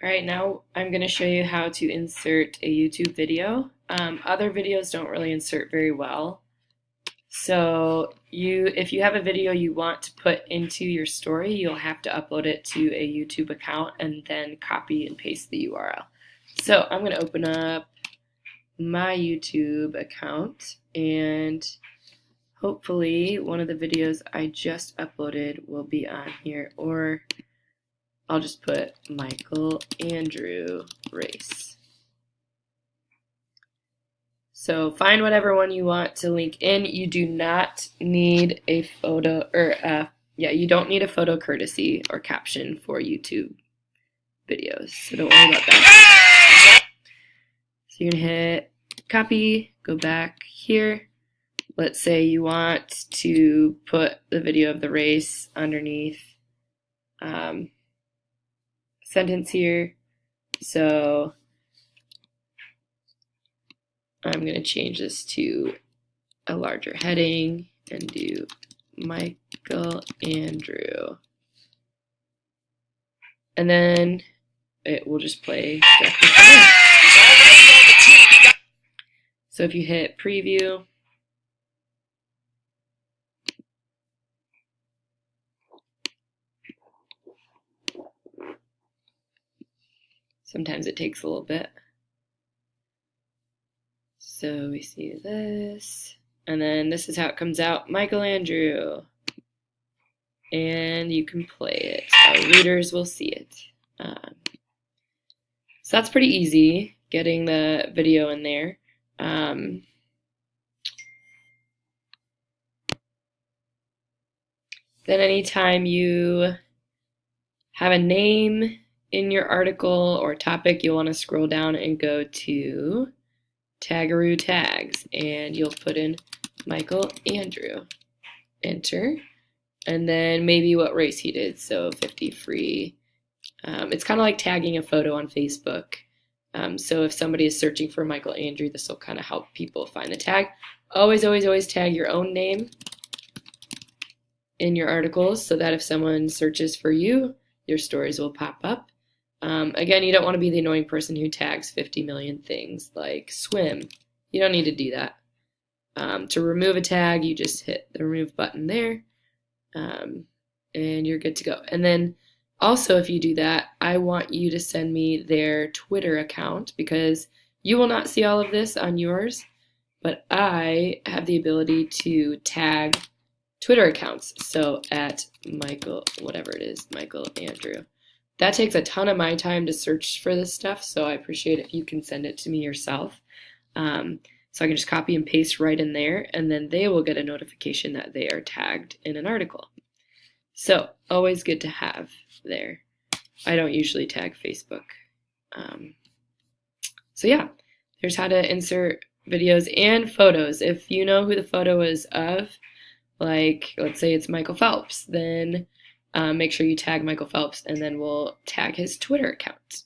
Alright, now I'm going to show you how to insert a YouTube video. Other videos don't really insert very well. So if you have a video you want to put into your story, you'll have to upload it to a YouTube account and then copy and paste the URL. So I'm going to open up my YouTube account, and hopefully one of the videos I just uploaded will be on here, or I'll just put Michael Andrew race. So find whatever one you want to link in. You do not need a photo, or you don't need a photo courtesy or caption for YouTube videos, so don't worry about that. So you're gonna hit copy, go back here. Let's say you want to put the video of the race underneath sentence here. So I'm going to change this to a larger heading and do Michael Andrew. And then it will just play directly from there. So if you hit preview, sometimes it takes a little bit. So we see this, and then this is how it comes out, Michael Andrew. And you can play it. Our readers will see it. So that's pretty easy, getting the video in there. Then anytime you have a name in your article or topic, you'll want to scroll down and go to Tagaroo Tags, and you'll put in Michael Andrew, enter, and then maybe what race he did, so 50 free. It's kind of like tagging a photo on Facebook. So if somebody is searching for Michael Andrew, this will kind of help people find the tag. Always, always, always tag your own name in your articles so that if someone searches for you, your stories will pop up. Again, you don't want to be the annoying person who tags 50 million things like swim. You don't need to do that. To remove a tag, you just hit the remove button there, and you're good to go. And then also, if you do that, I want you to send me their Twitter account, because you will not see all of this on yours, but I have the ability to tag Twitter accounts. So at Michael, whatever it is, Michael Andrew. That takes a ton of my time to search for this stuff, so I appreciate if you can send it to me yourself. So I can just copy and paste right in there, and then they will get a notification that they are tagged in an article. So always good to have there. I don't usually tag Facebook. So yeah, there's how to insert videos and photos. If you know who the photo is of, like let's say it's Michael Phelps, then make sure you tag Michael Phelps, and then we'll tag his Twitter account.